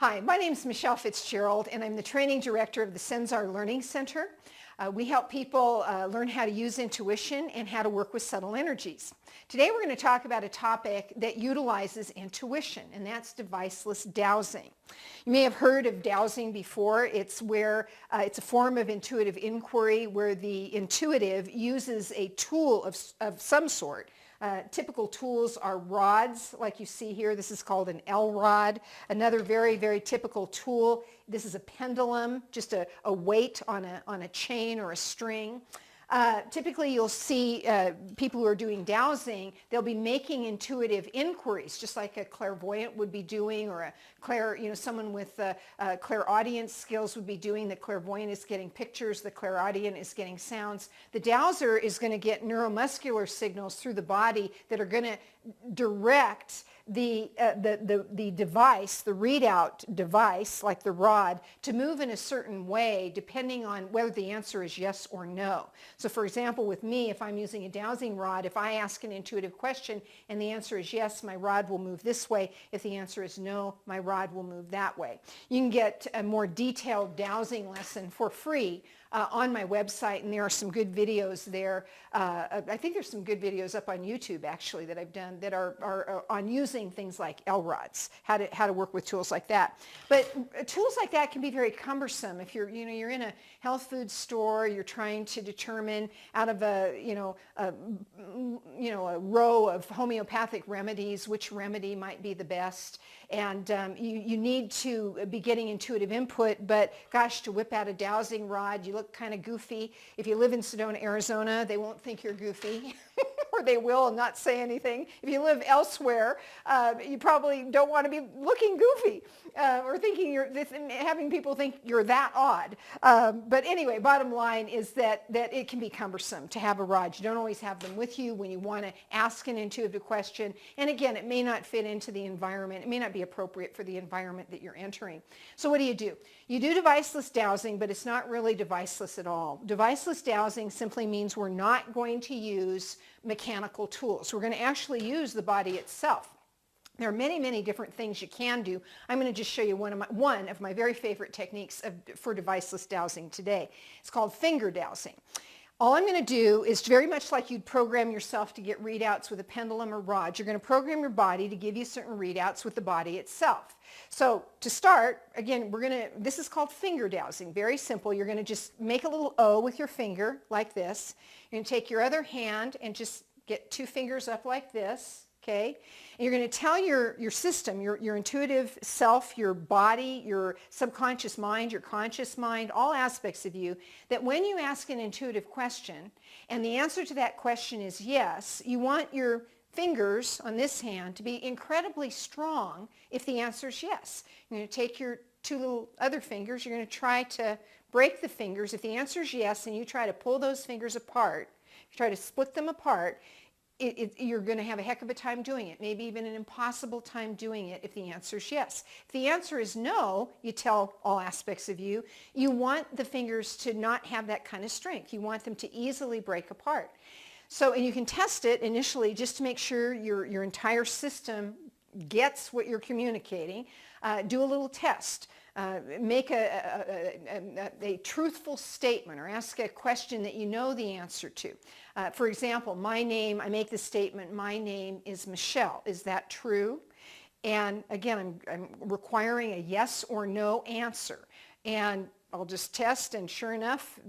Hi, my name is Michelle Fitzgerald, and I'm the training director of the Senzar Learning Center. We help people learn how to use intuition and how to work with subtle energies. Today we're going to talk about a topic that utilizes intuition, and that's deviceless dowsing. You may have heard of dowsing before. It's a form of intuitive inquiry where the intuitive uses a tool of some sort. Typical tools are rods, like you see here. This is called an L rod. Another very, very typical tool. This is a pendulum, just a weight on a chain or a string. Typically, you'll see people who are doing dowsing, they'll be making intuitive inquiries, just like a clairvoyant would be doing, or someone with clairaudience skills would be doing. The clairvoyant is getting pictures, the clairaudient is getting sounds. The dowser is going to get neuromuscular signals through the body that are going to direct the device, the readout device, like the rod, to move in a certain way depending on whether the answer is yes or no. So for example, with me, if I'm using a dowsing rod, if I ask an intuitive question and the answer is yes, my rod will move this way. If the answer is no, my rod will move that way. You can get a more detailed dowsing lesson for free on my website, and there are some good videos there. I think there's some good videos up on YouTube actually that I've done that are on using things like L rods, how to work with tools like that. But tools like that can be very cumbersome. If you're in a health food store, you're trying to determine out of a row of homeopathic remedies which remedy might be the best, and you need to be getting intuitive input. But gosh, to whip out a dowsing rod, you look kind of goofy. If you live in Sedona, Arizona, they won't think you're goofy. Or they will and not say anything. If you live elsewhere, you probably don't want to be looking goofy or having people think you're that odd. But anyway, bottom line is that it can be cumbersome to have a rod. You don't always have them with you when you want to ask an intuitive question. And again, it may not fit into the environment. It may not be appropriate for the environment that you're entering. So what do? You do deviceless dowsing, but it's not really deviceless at all. Deviceless dowsing simply means we're not going to use mechanical tools. We're going to actually use the body itself. There are many, many different things you can do. I'm going to just show you one of my very favorite techniques for deviceless dowsing today. It's called finger dowsing. All I'm going to do is very much like you'd program yourself to get readouts with a pendulum or rod. You're going to program your body to give you certain readouts with the body itself. So to start, again, this is called finger dowsing. Very simple. You're going to just make a little O with your finger like this. You're going to take your other hand and just get two fingers up like this. Okay, and you're going to tell your system, your intuitive self, your body, your subconscious mind, your conscious mind, all aspects of you, that when you ask an intuitive question and the answer to that question is yes, you want your fingers on this hand to be incredibly strong if the answer is yes. You're going to take your two little other fingers, you're going to try to break the fingers. If the answer is yes and you try to pull those fingers apart, you try to split them apart, you're going to have a heck of a time doing it, maybe even an impossible time doing it if the answer is yes. If the answer is no, you tell all aspects of you, you want the fingers to not have that kind of strength. You want them to easily break apart. So, and you can test it initially just to make sure your entire system gets what you're communicating. Do a little test. Make a truthful statement or ask a question that you know the answer to. For example, I make the statement, my name is Michelle. Is that true? And again, I'm requiring a yes or no answer. And I'll just test, and sure enough,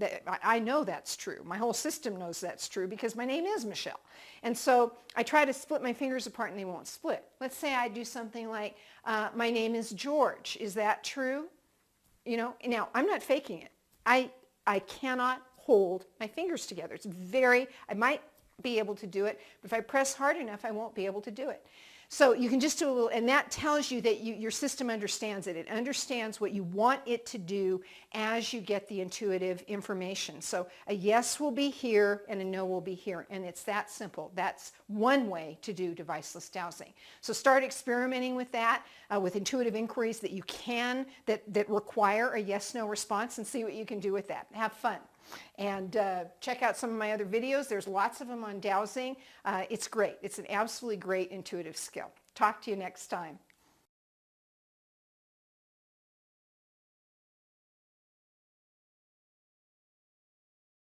I know that's true. My whole system knows that's true because my name is Michelle. And so I try to split my fingers apart and they won't split. Let's say I do something like, my name is George. Is that true? Now I'm not faking it. I cannot hold my fingers together. I might be able to do it, but if I press hard enough, I won't be able to do it. So you can just do a little, and that tells you that your system understands it. It understands what you want it to do as you get the intuitive information. So a yes will be here and a no will be here, and it's that simple. That's one way to do deviceless dowsing. So start experimenting with that, with intuitive inquiries that require a yes-no response, and see what you can do with that. Have fun. And check out some of my other videos. There's lots of them on dowsing. It's great. It's an absolutely great intuitive skill. Talk to you next time.